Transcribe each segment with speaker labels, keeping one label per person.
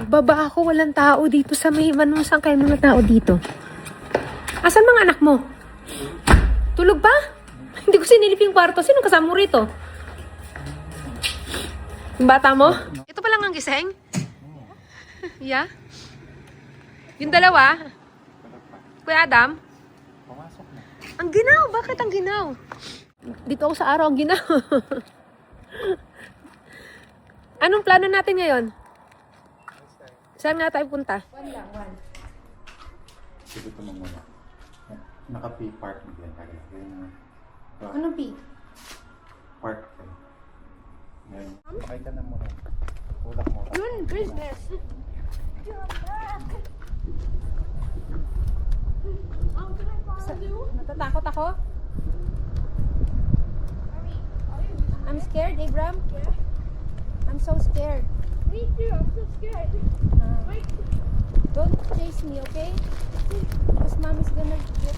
Speaker 1: Pababa ako, walang tao dito sa may manusang kayo mga tao dito. Asan mga anak mo? Tulog pa? Hindi ko sinilip yung kwarto. Sino kasama mo rito? Yung bata mo? Ito pa lang ang gising? Yeah? Yung dalawa? Kuya Adam? Ang ginaw! Bakit ang ginaw? Dito ako sa araw, ang ginaw. Anong plano natin ngayon? Saan nga tayo punta?
Speaker 2: Sige ito mo muna. Naka-P park mo yan.
Speaker 1: Anong P?
Speaker 2: Park. Yan. Ay ka na muna. Ulak mo.
Speaker 1: Yun, business. Natatakot ako? I'm scared, Abram. Yeah. I'm so scared.
Speaker 3: Me too, I'm so scared. Wait.
Speaker 1: Don't chase me, okay? Because mommy's gonna get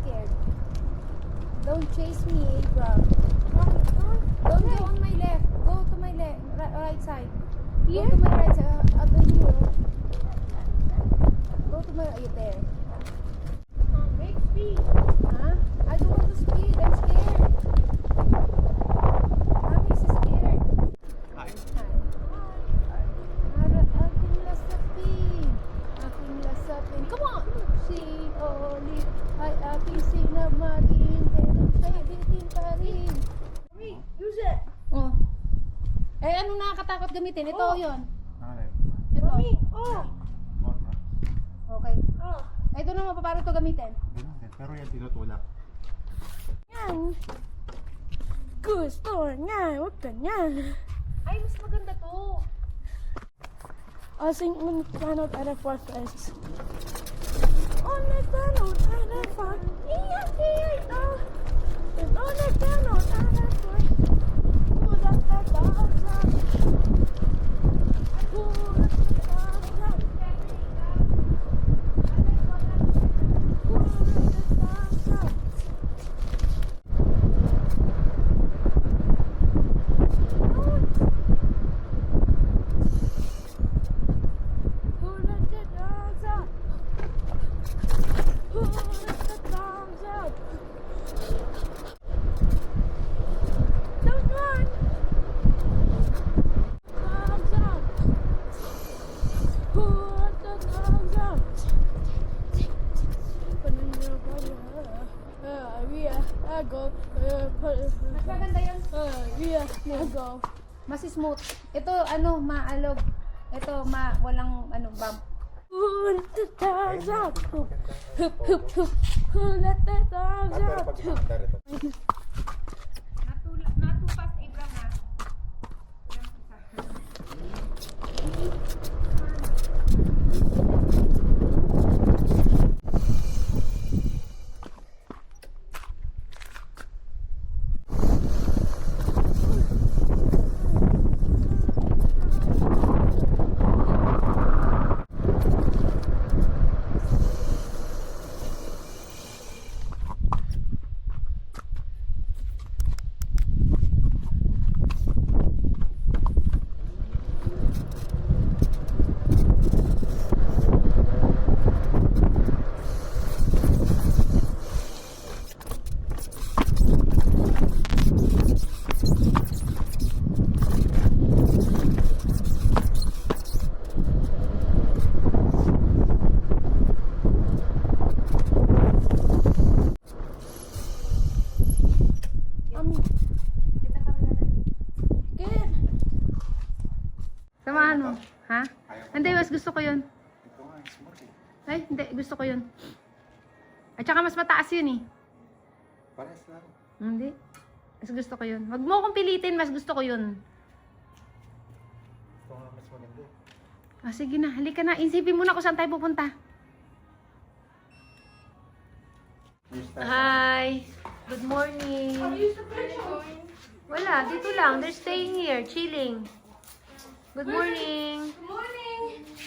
Speaker 1: scared. Don't chase me, Abram. Don't go on my left. Go to my left, right side.
Speaker 3: Here?
Speaker 1: Go to my right side, other here. Go to my right there.
Speaker 3: Make speed.
Speaker 1: Huh? I don't want to speed. I'm scared. Mommy's scared.
Speaker 2: Hi.
Speaker 1: Hi. Aking lasapin. Aking lasapin. Come on! Si Oli ay aking sinamarin. Pero siya'y bitin pa rin.
Speaker 3: Wait, use it.
Speaker 1: Oh. Eh, anong nakakatakot gamitin? Ito
Speaker 3: Oh.
Speaker 1: yun.
Speaker 2: Alright.
Speaker 1: Ito.
Speaker 3: Mommy, oh.
Speaker 1: Okay.
Speaker 3: Oh.
Speaker 1: Ito naman, paano ito gamitin?
Speaker 2: Ganun din. Pero yan tinutulak.
Speaker 3: Yan. Gusto niya. Huwag ka niyan.
Speaker 1: Ay, mas maganda to.
Speaker 3: I'll sing on the piano at a fourth place. On the piano at a fourth. Yeah, yeah, oh. And on the piano at a fourth. Who let the dogs out? Who let the dogs out? Who let the dogs out? Who let the dogs out? Who let the dogs out? Don't run! Dogs out! Who let the dogs out? I go.
Speaker 1: Mas maganda yun.
Speaker 3: I go.
Speaker 1: Mas smooth. Ito, maalog. Ito, walang, bump.
Speaker 3: Who let the dogs out? Hoop, hoop, hoop. Who let the dogs
Speaker 2: Pero
Speaker 3: out?
Speaker 2: pag
Speaker 3: Hoop.
Speaker 2: nakandar ito.
Speaker 1: Natupas, Abram, ha?
Speaker 3: Good.
Speaker 1: Samahan mo. Ha? Hindi, mas gusto ko yun.
Speaker 2: Ito nga, smooth eh.
Speaker 1: Ay, hindi. Gusto ko yun. At saka mas mataas yun, eh.
Speaker 2: Parehas lang.
Speaker 1: Hindi. Mas gusto ko yun. Wag mo akong pilitin, mas gusto ko yun.
Speaker 2: Ito nga mas maganda.
Speaker 1: Ah, sige na, halika na. Isipin muna kung saan tayo pupunta. Hi! Good morning! Wala, dito lang. They're staying here, chilling. Good morning!
Speaker 3: Good morning.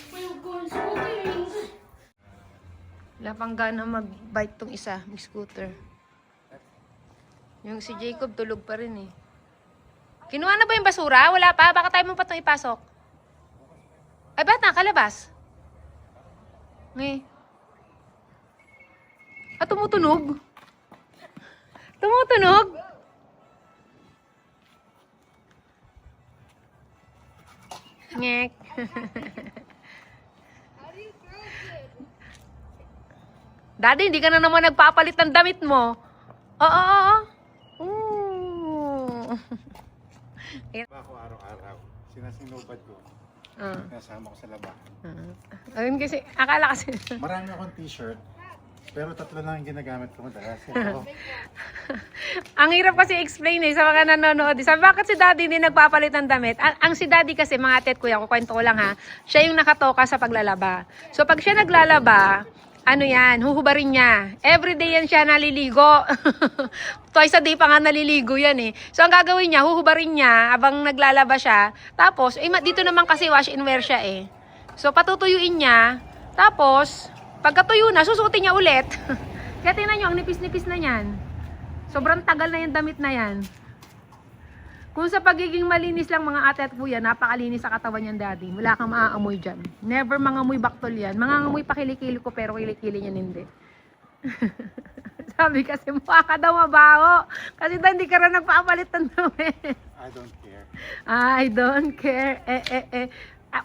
Speaker 3: We're going scootering.
Speaker 1: Wala pang gana mag-bike tong isa, mag-scooter. Yung si Jacob tulog pa rin eh. Kinuha na ba yung basura? Wala pa? Baka tayo mo pa itong ipasok. Ay, ba't nakalabas? Ngay. Ah, tumutunog? Tumutunog? Ngek. Daddy, hindi ka na naman nagpapalit ng damit mo. Oo. Ooh.
Speaker 2: Ako araw-araw. Sinasinubad ko.
Speaker 1: Ah.
Speaker 2: Nasama ko sa labahan.
Speaker 1: Ayun kasi, akala kasi.
Speaker 2: Marami akong t-shirt. Pero 3 lang yung ginagamit ko madalas. Ito.
Speaker 1: Ang hirap kasi explain sa mga nanonood. Sabi, bakit si Daddy hindi nagpapalit ng damit? Ang si Daddy kasi, mga tet kuya, kukwento ko lang ha, siya yung nakatoka sa paglalaba. So pag siya naglalaba, ano yan, huhubarin niya. Everyday yan siya naliligo. Twice a day pa nga naliligo yan eh. So ang gagawin niya, huhubarin niya habang naglalaba siya. Tapos, dito naman kasi wash and wear siya eh. So patutuyuin niya. Tapos, pagkatuyo na, susuotin niya ulit. Kaya tingnan nyo, ang nipis-nipis na yan. Sobrang tagal na yung damit na yan. Kung sa pagiging malinis lang mga ate at kuya, napakalinis sa katawan niyan, Daddy. Wala kang maaamoy dyan. Never mangamoy baktol yan. Mangangamoy pa kilikili ko, pero kilikili niyan hindi. Sabi kasi, mukha ka daw mabaho. Kasi daw hindi ka rin nagpapalit ng damit.
Speaker 2: I don't care.
Speaker 1: I don't care.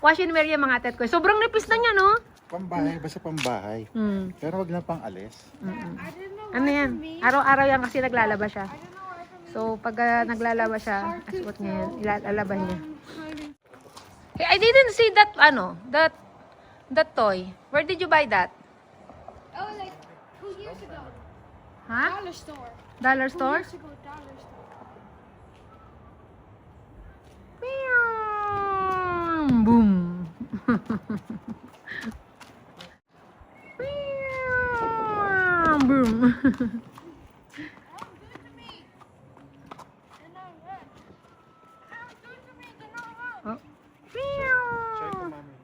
Speaker 1: Wash and wear yan mga ate at kuya. Sobrang nipis na niya, no?
Speaker 2: Pambahay, basta pambahay. Pero wag na pang alis.
Speaker 1: Ano yan? Araw-araw yan kasi naglalaba siya. So, pag naglalaba siya, asuot niya yan, ilalaban niya. Hey, I didn't see that, that toy. Where did you buy that?
Speaker 3: Oh, like 2 years ago.
Speaker 1: Ha?
Speaker 3: Dollar store.
Speaker 1: Dollar
Speaker 3: 2
Speaker 1: store?
Speaker 3: years ago, dollar store.
Speaker 1: Meow. Boom. Meow. Boom. Oh.
Speaker 2: Check ko, mami.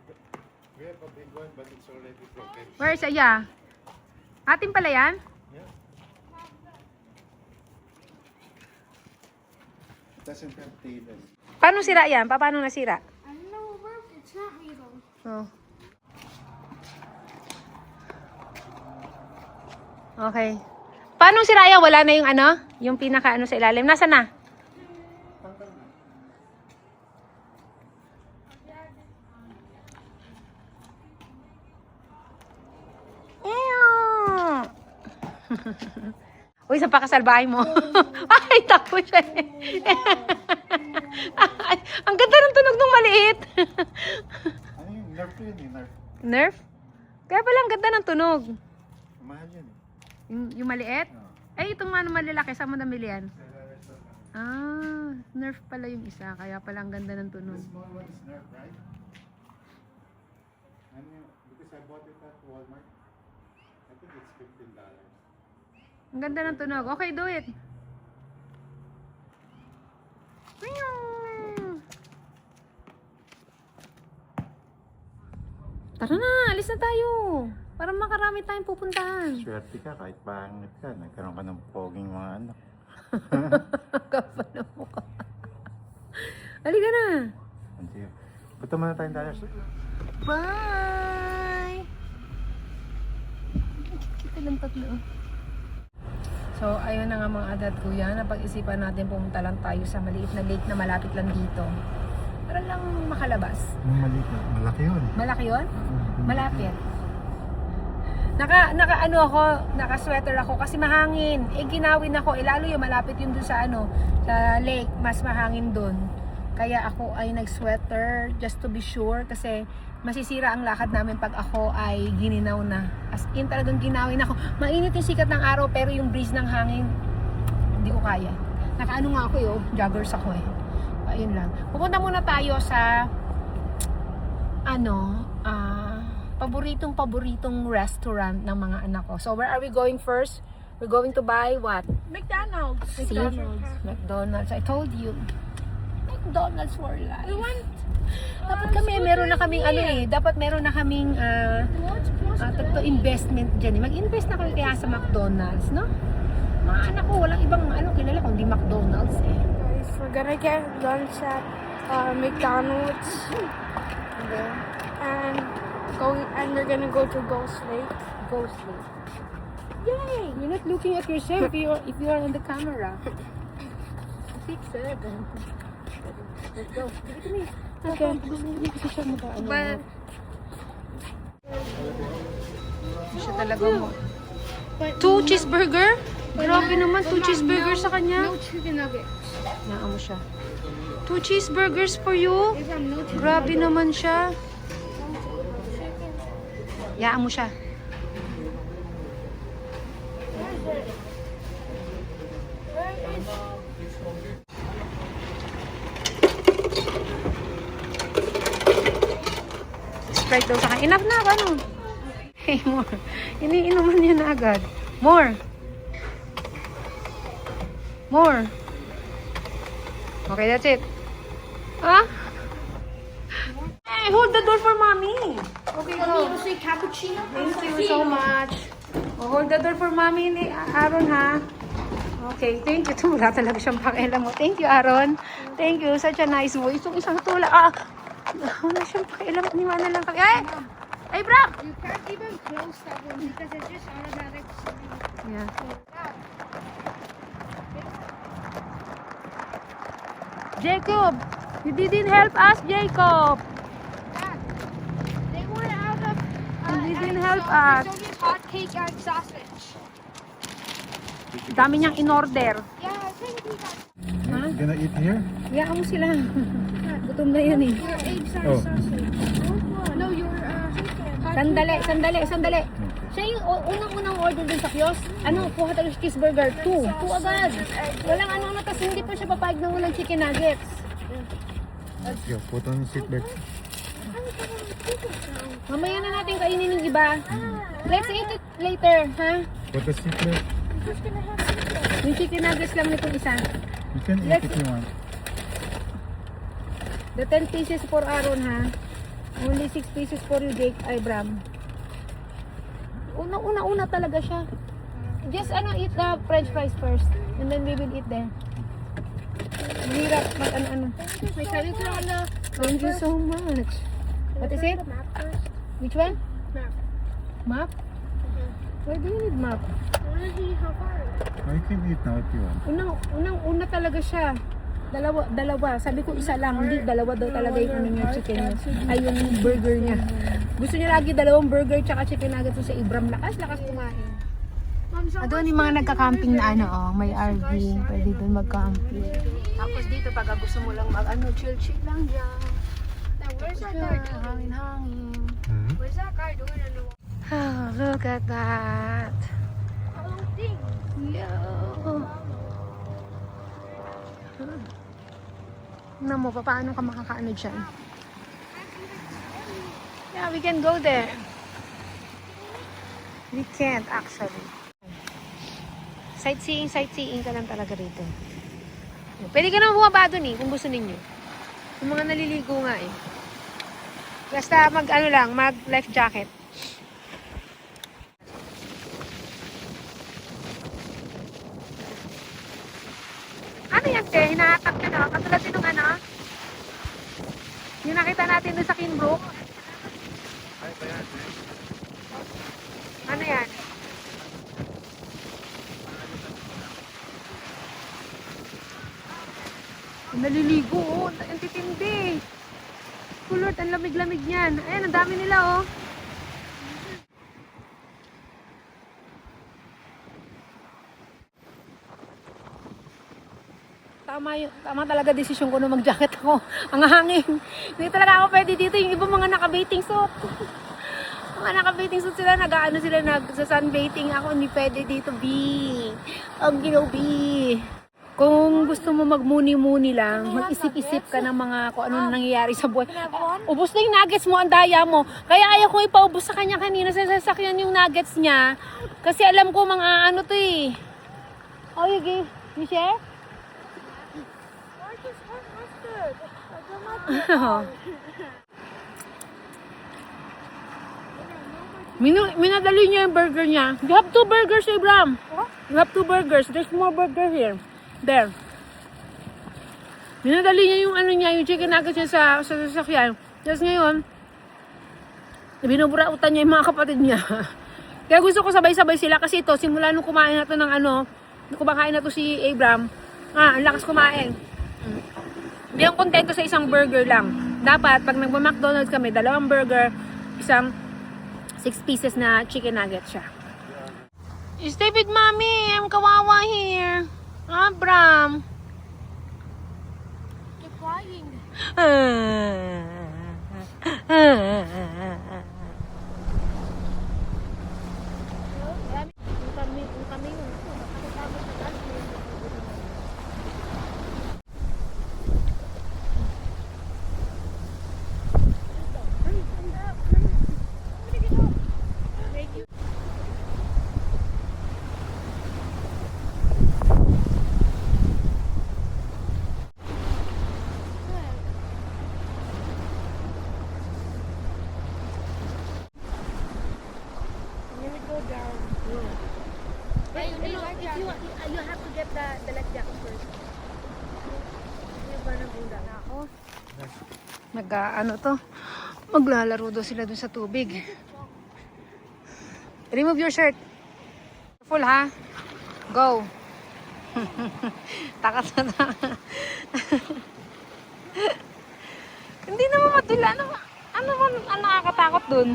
Speaker 2: We have a big one, but it's already broken.
Speaker 1: Where is Aya? Atin pala yan?
Speaker 2: Yeah. It doesn't have tail.
Speaker 1: Paano sira yan? Paano nasira?
Speaker 3: I don't know where it's not me though.
Speaker 1: Oh. Okay. Paano sira yan? Wala na yung ano? Yung pinaka ano sa ilalim. Nasaan na? Uy, sa pakasalbahay mo. Ay, takbo siya. Ay, ang ganda ng tunog ng maliit.
Speaker 2: Ano yun? Nerf yun eh, nerf.
Speaker 1: Nerf? Kaya pala ang ganda ng tunog.
Speaker 2: Mahal yun eh.
Speaker 1: Yung maliit?
Speaker 2: Oh.
Speaker 1: Ay, itong mga malalaki. Saan mo namili yan? Ah, Nerf pala yung isa. Kaya pala ang ganda ng tunog.
Speaker 2: The small one is nerf, right? Ano, because I bought it at Walmart. I think it's $15.
Speaker 1: Ang ganda ng tunog. Okay, do it. Tara na, alis na tayo. Para makarami tayong pupuntahan.
Speaker 2: Swerte ka, kahit pangit ka, nagkaroon ka ng poging mga anak.
Speaker 1: Kapal na mukha. Halika na.
Speaker 2: Sige. Punta muna tayong dollar store.
Speaker 1: Bye! Kita lang tatlo. So, ayun na nga mga adat kuya. Napag-isipan natin pumunta lang tayo sa maliit na lake na malapit lang dito. Para lang makalabas.
Speaker 2: Yung maliit na, malaki yun.
Speaker 1: Malaki yun? Malapit. Naka-sweater ako kasi mahangin. Ginawin ako. Lalo yung malapit yun dun sa sa lake. Mas mahangin dun. Kaya ako ay nag-sweater just to be sure kasi masisira ang lakad namin pag ako ay gininaw na. As in talagang ginawin ako. Mainit yung sikat ng araw pero yung breeze ng hangin, hindi ko kaya. Nakaano nga ako yun, joggers ako eh. Ayun lang. Pupunta muna tayo sa paboritong restaurant ng mga anak ko. So where are we going first? We're going to buy what?
Speaker 3: McDonald's.
Speaker 1: See? McDonald's. I told you. McDonald's for life. Dapat meron na kaming dapat meron na kaming investment dyan. Mag-invest na kaya sa McDonald's, no? Mga anak ko, walang ibang kilala kundi McDonald's eh.
Speaker 3: Guys, we're gonna get lunch at McDonald's. And we're gonna go to Ghost Lake.
Speaker 1: Ghost Lake. Yay! You're not looking at yourself if you are on the camera. Fix it. Let's go. Give it to me.
Speaker 3: Okay.
Speaker 1: Hindi kasi siya mag-ano.
Speaker 3: But
Speaker 1: Siya talaga mo. 2 cheeseburger? Grabe naman, 2 cheeseburger sa kanya.
Speaker 3: no chicken nuggets.
Speaker 1: Naan mo siya. 2 cheeseburgers for you?
Speaker 3: Abraham, no chicken
Speaker 1: Grabe
Speaker 3: nuggets.
Speaker 1: naman siya. Yaan mo siya. Sprite daw sa akin. Enough na, ano? Hey, more. Iniinuman niya na agad. More. More. Okay, that's it. Ah? Hey, hold the door for mommy. Okay, go.
Speaker 3: You say cappuccino?
Speaker 1: Thank you so much. Oh, hold the door for mommy ni Aaron, ha? Okay, thank you. Wala talaga siyang pakialam mo. Thank you, Aaron. Thank you. Such a nice voice. Itong isang tula. Wala siyang pakialam. Niwala lang kami. Ay, Brock!
Speaker 3: You can't even close that one because it's just automatic.
Speaker 1: Yeah. Jacob! You didn't help us, Jacob!
Speaker 3: Dad, they were out of.
Speaker 1: You didn't
Speaker 3: egg
Speaker 1: help
Speaker 3: sausage.
Speaker 1: us.
Speaker 3: It's only hot cake and sausage.
Speaker 1: Dami niyang in-order.
Speaker 3: Yeah, I think we got
Speaker 1: Ha?
Speaker 2: Gonna eat here?
Speaker 1: Hayaan mo sila. Gutom na yan eh.
Speaker 3: your eggs and
Speaker 2: Oh.
Speaker 3: sausage. No, your chicken.
Speaker 1: Sandali. Siya yung unang-unang order dun sa kiosk. Ano, kuha tayo sa cheeseburger. 2 agad. Walang ano, tapos hindi pa siya papayag ng walang chicken nuggets.
Speaker 2: Yo, put on seatbelt.
Speaker 1: Mamaya na natin kainin yung iba. Let's eat it later, ha?
Speaker 2: Put the seatbelt.
Speaker 1: Yung chicken nuggets lang nitong isa.
Speaker 2: You can eat if you want.
Speaker 1: The 10 pieces for Aaron, ha? Only 6 pieces for you, Jake. Ay, Bram. Una talaga siya. Just eat the french fries first. And then we will eat there. Hirap mag
Speaker 3: Wait, can you turn on the
Speaker 1: Thank you so much. What is it?
Speaker 3: map first?
Speaker 1: Which one?
Speaker 3: Map.
Speaker 1: Map? Why do you need map?
Speaker 3: I want to see how far.
Speaker 2: Oh, you can eat now if you want.
Speaker 1: Una talaga siya. Dalawa. Sabi ko isa lang. Hindi, dalawa daw talaga yung niya, chicken niya. Ay, yung burger niya. Gusto niya lagi dalawang burger tsaka chicken nuggets sa Ibram. Lakas kumain. Doon yung mga nagka-camping na may RV. Pwede doon mag-camping. Tapos dito, pag gusto mo lang chill lang dyan.
Speaker 3: Now, where's that guy doing?
Speaker 1: Hangin-hangin.
Speaker 3: Where's that guy doing in the
Speaker 1: Oh, look at that.
Speaker 3: whole thing?
Speaker 1: Yo. Tignan mo, paano ka makakaano dyan? Yeah, we can go there. We can't actually. Sightseeing ka lang talaga rito. Pwede ka naman bumaba dun kung gusto ninyo. Yung mga naliligo nga Basta mag life jacket. Ano yan, te? Hinahatak ka na. Katulad din nung yung nakita natin doon sa Kinbrook. Ano yan? Naliligo, ang titindi. Kulot, ang lamig-lamig niyan. Ayan, ang dami nila, Tama talaga desisyon ko na mag-jacket ako. Ang hangin. Hindi talaga ako pwede dito. Yung ibang mga naka-bathing suit. Mga naka-bathing suit sila, nagsa-sunbathing ako. Hindi pwede dito, B. Ang B. Kung gusto mo magmuni-muni lang, mag-isip-isip ka ng mga kung ano nangyayari sa buhay. Ubus na yung nuggets mo, ang daya mo. Kaya ayaw kong ipaubos sa kanya kanina sa sasakyan yung nuggets niya. Kasi alam ko mga to Oh, you share? Minadali niya yung burger niya. You have 2 burgers, Abraham.
Speaker 3: What?
Speaker 1: You have 2 burgers. There's more burger here. There. Minadali niya yung yung chicken nuggets niya sa sasakyan. Tapos ngayon, Binuburautan niya yung mga kapatid niya. Kaya gusto ko sabay-sabay sila kasi ito, simula nung kumain na to ng ano, nung kumakain na to si Abram, ang lakas kumain. Hindi ako kontento sa isang burger lang. Dapat, pag nagma-McDonald's kami, 2 burger, isang 6 pieces na chicken nugget siya. Stay with mommy, I'm kawawa here. Abram.
Speaker 3: You're crying. You have to get the life jacket first.
Speaker 1: Ano to? Maglalaro daw sila dun sa tubig. Remove your shirt. Full ha? Go. Takas na ta. Hindi naman matula. Ano nakakatakot dun?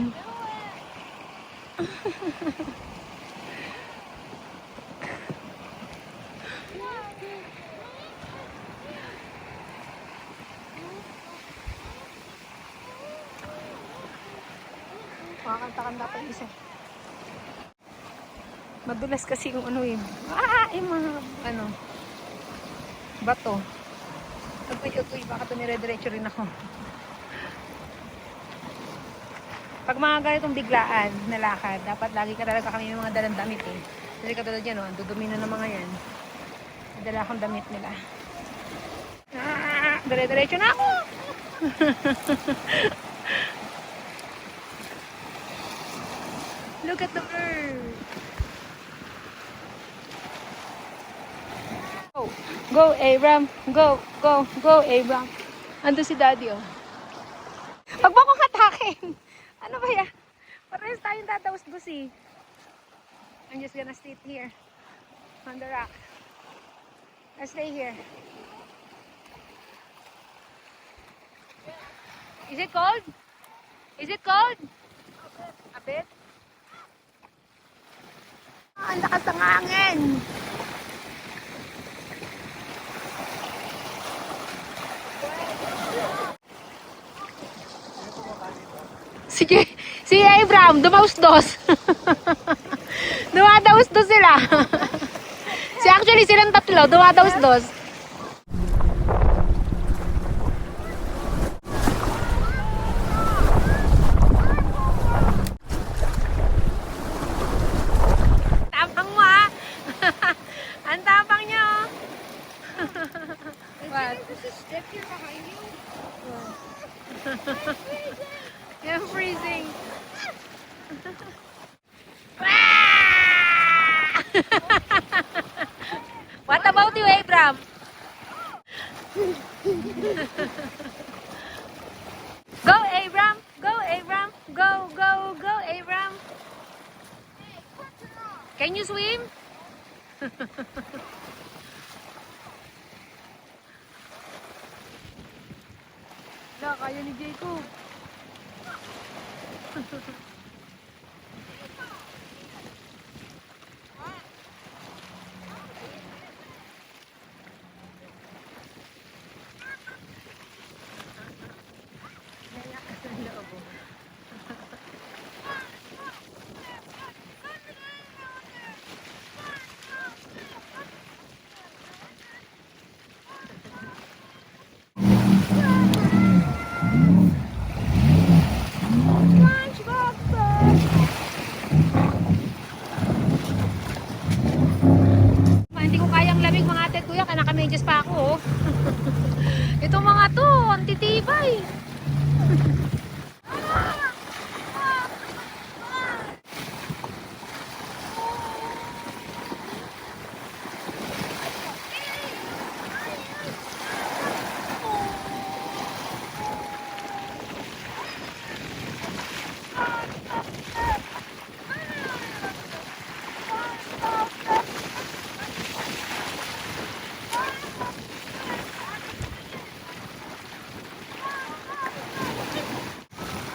Speaker 1: Makakanta-kanta pa yung isa. Madulas kasi yung ano yung mga ano bato. Uy, baka tumire-diretso rin ako. Pag mga ganitong biglaan na lakad, dapat lagi ka talaga kami yung mga dalang damit eh. Kasi katulad yan, ang dudumi na ng mga yan. Dala akong damit nila. Dire-diretso na ako! Look at the bird! Go, Abram! Go, go, go, Abram! Ando si Daddy, oh. Wag mo akong hatakin! Ano ba yan? Parehas tayong dadawas-dus eh. I'm just gonna sit here on the rock. Let's stay here. Is it cold? Is it cold? A bit? Ang lakas ng hangin! Sige, si Abram, dumaus-dos. Dumadaus-dos sila. Actually, silang tatlo, dumadaus-dos. Tapang mo, ha? Ang tapang niyo. What?
Speaker 3: There's a stick here behind you.
Speaker 1: I'm freezing. What about you, Abram? Go, Abram. Go, Abram. Go, go, go, Abram. Can you swim? Na, kaya ni Jacob.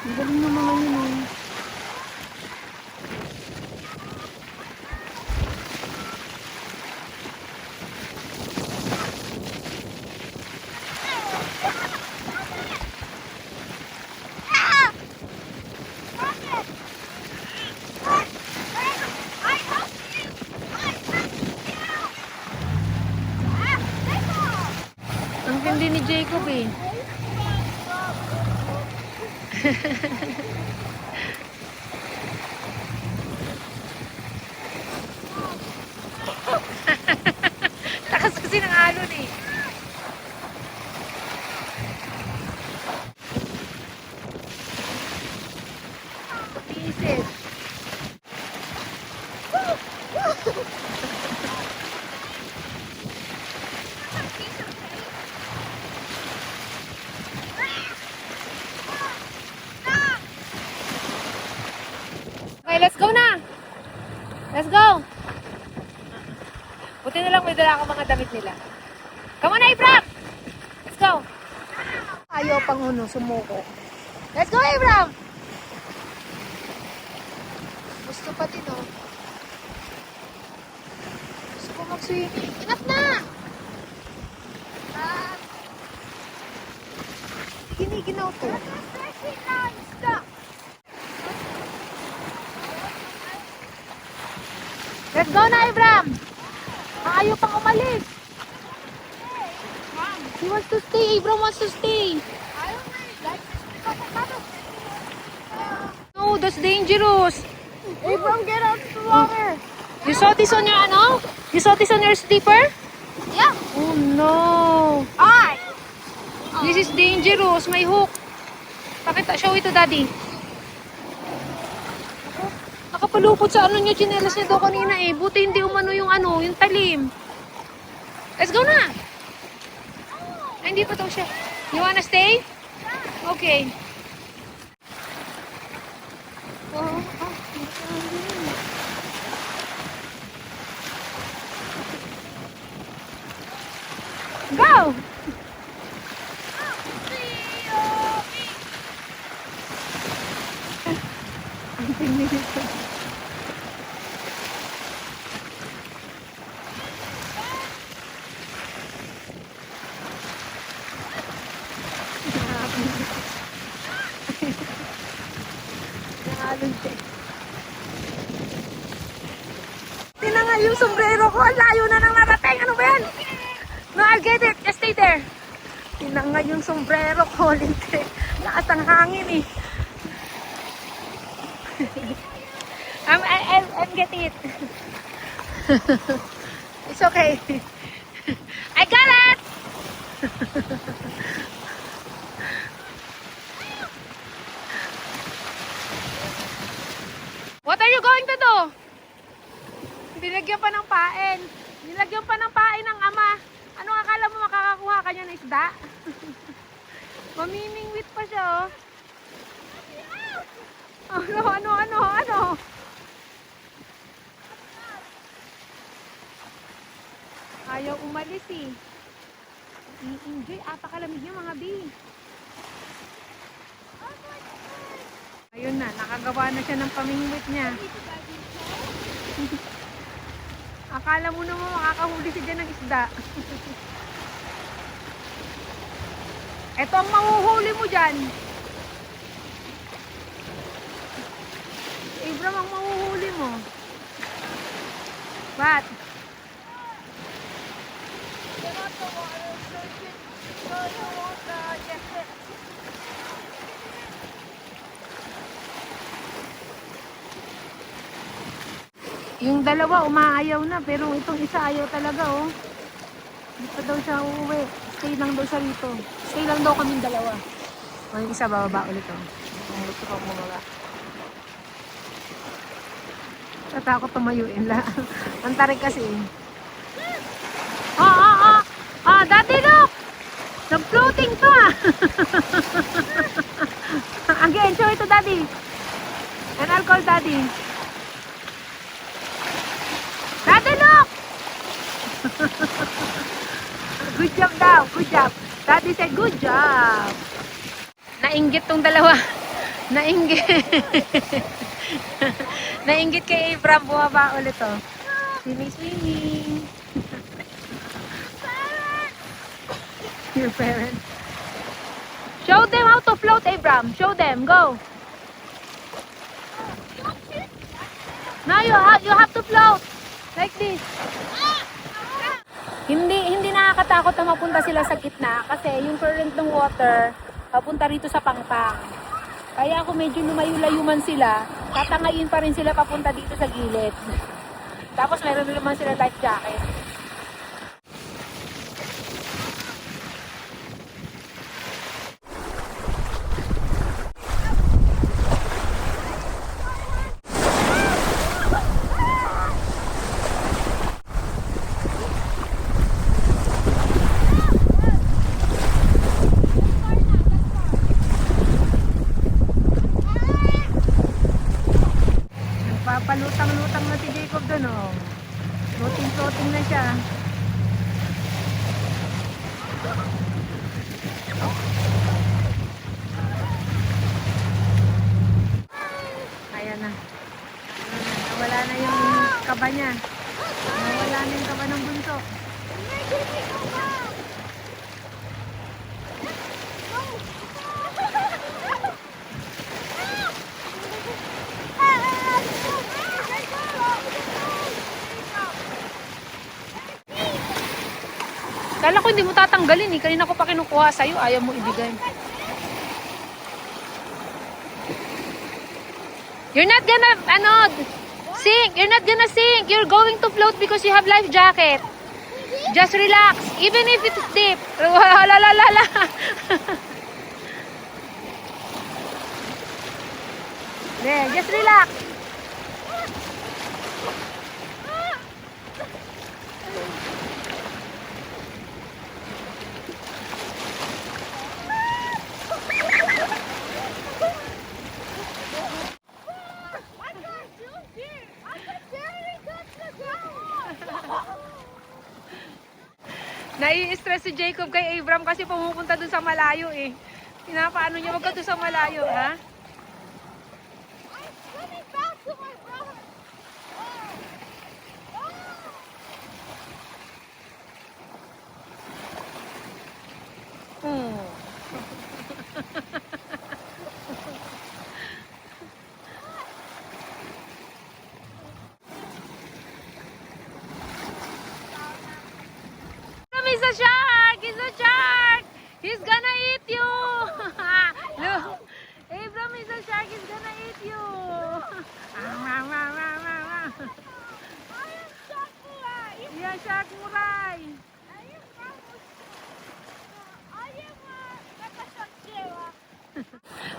Speaker 1: Ang galing ng mga yun eh. Ang tindi ni Jacob eh. Takas kasi ng alon eh. Pieces. Okay, let's go na. Let's go. Buti na lang may dala akong mga damit nila. Come on, Abraham! Let's go. Ayaw pang sumuko. Let's go, Abraham! Gusto pa din, oh. Gusto ko mag-swimming. Enough na! Giniginaw to. Let's go na, Abraham! Ayaw pang umalis. He wants to stay. Abraham wants to stay. No, that's dangerous.
Speaker 3: Abram, get out of the water.
Speaker 1: You saw this on your ano? You saw this on your slipper?
Speaker 3: Yeah.
Speaker 1: Oh no.
Speaker 3: Ay!
Speaker 1: This is dangerous. May hook. Pakita, show it to daddy. Nakapalupot sa ano niya, chinelas niya daw kanina eh. Buti hindi umano yung ano, yung talim. Let's go na. Ay, hindi pa daw siya. You wanna stay? Okay. Go! Ang tingin nito. Tingnan nga yung sombrero ko. Ang layo na nang narating. Ano ba yan? No, I'll get it. Just stay there. Tingnan nga yung sombrero ko. Linte. Lakas ang hangin eh. I'm getting it. It's okay. I got it! What are you going to do? Binagyan pa ng pain. Nilagyan pa ng pain ng ama. Ano akala mo makakakuha ka niya ng isda? Mamimingwit pa siya, oh. Ano? Ayaw umalis eh. I-enjoy. Apakalamig niya mga bee. Ayun na, nakagawa na siya ng pamingwit niya. Akala mo naman makakahuli siya dyan ng isda. Ito ang mahuhuli mo dyan. Abram ang mahuhuli mo. What? Yung dalawa umaayaw na, pero itong isa ayaw talaga, oh. Hindi pa daw siya uuwi. Stay lang daw siya rito. Stay lang daw kaming dalawa. O yung isa bababa ulit, oh. Gusto ko bumaba. Tatakot tumayuin la. Ang tarik kasi. Daddy, look! Nag-floating to, ah. Again, show it to daddy. And I'll call daddy. Daddy, look! Good job daw, good job. Daddy said, good job. Nainggit tong dalawa. Nainggit. Nainggit kay Abram. Bumaba ulit oh. Swimming, swimming. Your parents. Show them how to float, Abram. Show them. Go. Now you have to float. Like this. Hindi nakakatakot na mapunta sila sa gitna kasi yung current ng water papunta rito sa pangpang. Kaya kung medyo lumayo-layo man sila, tatangayin pa rin sila papunta dito sa gilid. Tapos meron naman sila life jacket. Papalutang-lutang na si Jacob doon, oh. Floating-floating na siya. Ayan na. Nawala na yung kaba niya. Nawala na yung kaba ng bunso. Kala ko hindi mo tatanggalin eh. Kanina ko pa kinukuha sa'yo. Ayaw mo ibigay. You're not gonna, sink. You're not gonna sink. You're going to float because you have life jacket. Just relax. Even if it's deep. La la la la. There, just relax. Nai-stress si Jacob kay Abram kasi pumupunta dun sa malayo eh. Pinapaano niya wag ka dun sa malayo, ha? He's a shark! He's a shark! He's gonna eat you! Look! Abram is a shark! He's gonna eat you! Yeah, shark muray!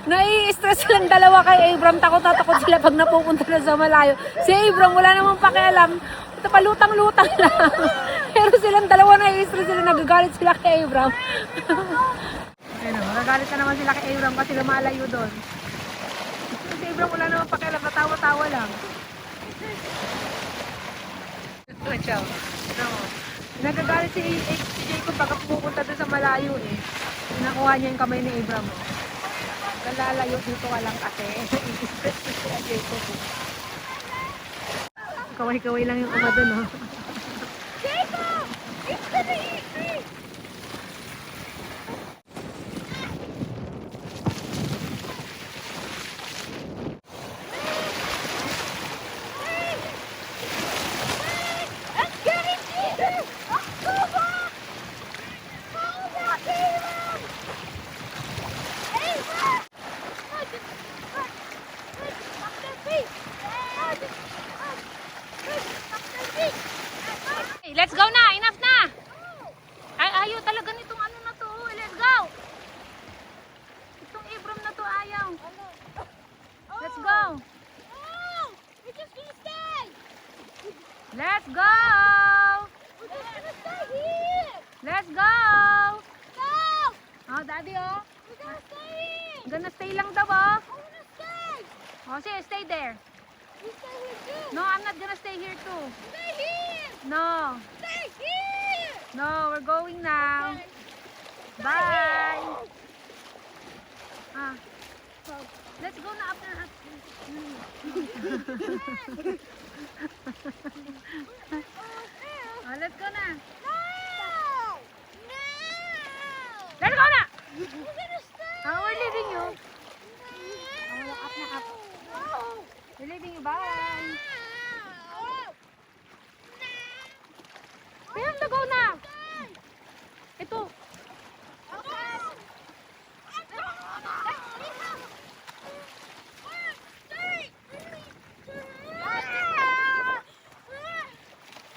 Speaker 1: Nai-stress silang dalawa kay Abram. Takot na takot sila pag napupunta na sa malayo. Si Abram wala namang pakialam. Ito palutang-lutang lang. Pero silang dalawa nai-stress sila. Nagagalit sila kay Abram. Ayun, nagagalit na naman sila kay Abram kasi lumalayo doon. Si Abram wala namang pakialam. Natawa-tawa lang. Ciao. Nagagalit si Jacob pag pupunta doon sa malayo eh. Nakuha niya yung kamay ni Abram. Lalayo dito ka lang kasi. Kaway-kaway lang yung ama doon, oh.
Speaker 3: Jacob! It's gonna eat me!
Speaker 1: Let's go na! Enough na! Ay, ayaw talaga nitong ano na to. Let's go! Itong Abram na to ayaw. Let's go!
Speaker 3: We're just gonna stay!
Speaker 1: Let's go!
Speaker 3: We're just gonna stay here!
Speaker 1: Let's go!
Speaker 3: Go!
Speaker 1: Oh, daddy, oh.
Speaker 3: We're gonna stay here!
Speaker 1: Gonna stay lang daw, oh.
Speaker 3: I wanna stay!
Speaker 1: Oh, sige, stay there.
Speaker 3: You stay here too!
Speaker 1: No, I'm not gonna stay here too.
Speaker 3: Stay here!
Speaker 1: No.
Speaker 3: Stay here!
Speaker 1: No, we're going now.
Speaker 3: Okay.
Speaker 1: Bye. Ah. Let's go na after us. Let's go na. Let's go na. We're leaving you. Up na up. We're leaving you. Bye. We have to go na. Ito.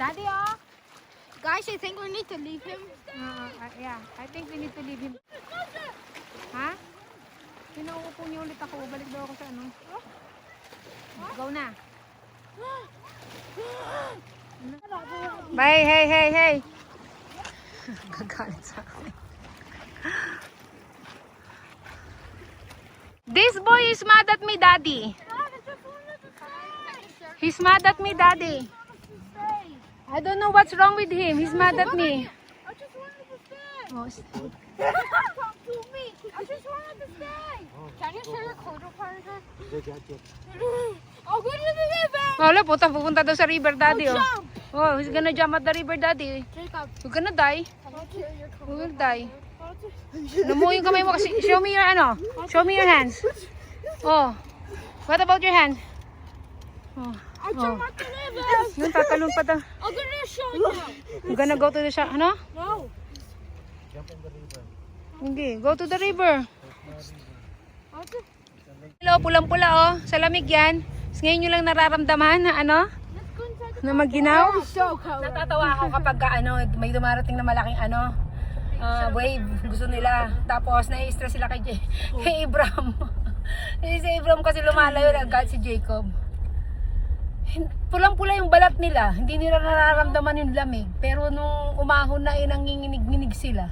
Speaker 1: Daddy, oh.
Speaker 3: Guys, I think we need to leave him.
Speaker 1: Yeah, I think we need to leave him. Ha? Pinauupo niyo ulit ako. Balik daw ako sa ano. Go na. Bye, hey. Gagalit sa akin. This boy is mad at me, Daddy. He's mad at me, Daddy. I don't know what's wrong with him. He's mad at me.
Speaker 3: I just wanted to stay.
Speaker 1: Oh,
Speaker 3: Talk to me. I just wanted to stay. Can you show your coat apart? I'll go to the river.
Speaker 1: wala, pupunta daw sa river, Daddy. Oh.
Speaker 3: Jump.
Speaker 1: Oh, he's gonna jump at the river, Daddy.
Speaker 3: Jacob,
Speaker 1: We're gonna die.
Speaker 3: can you carry your coat?
Speaker 1: We will die. Lumuha yung kamay mo kasi. Show me your ano. Show me your hands. Oh. What about your hands? Oh.
Speaker 3: I jumped at the river.
Speaker 1: Yun, tatalon pa daw.
Speaker 3: I'm gonna show you.
Speaker 1: We're gonna go to the ano?
Speaker 3: No.
Speaker 1: Hindi. Go to the river. Hello, pulang-pula oh. Sa lamig yan. Tapos ngayon nyo lang nararamdaman na ano?
Speaker 3: Let's go inside the
Speaker 1: Na maginaw.
Speaker 3: so cold.
Speaker 1: Natatawa ako kapag ano, may dumarating na malaking ano, wave. Gusto nila. Tapos nai-stress sila kay Abram. Si Abram kasi lumalayo na agad si Jacob. Pulang-pula yung balat nila. Hindi nila nararamdaman yung lamig. Pero nung umahon na nanginginig-nginig sila.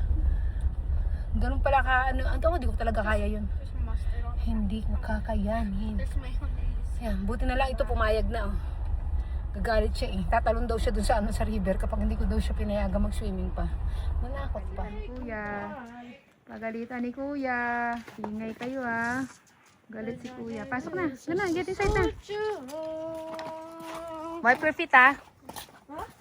Speaker 1: Ganun pala ka, ano, hindi ko talaga kaya yun.
Speaker 3: There's mustard on.
Speaker 1: Hindi ko kakayanin.
Speaker 3: There's mayonnaise.
Speaker 1: Yan, buti na lang ito pumayag na oh. Gagalit siya eh. Tatalon daw siya dun sa ano sa river kapag hindi ko daw siya pinayagan mag-swimming pa. Manakot pa. Kuya. Pagalitan ni Kuya. Ingay kayo ah. Galit si Kuya. Pasok na. Gana, get inside na. Wipe your feet ah.
Speaker 3: Huh?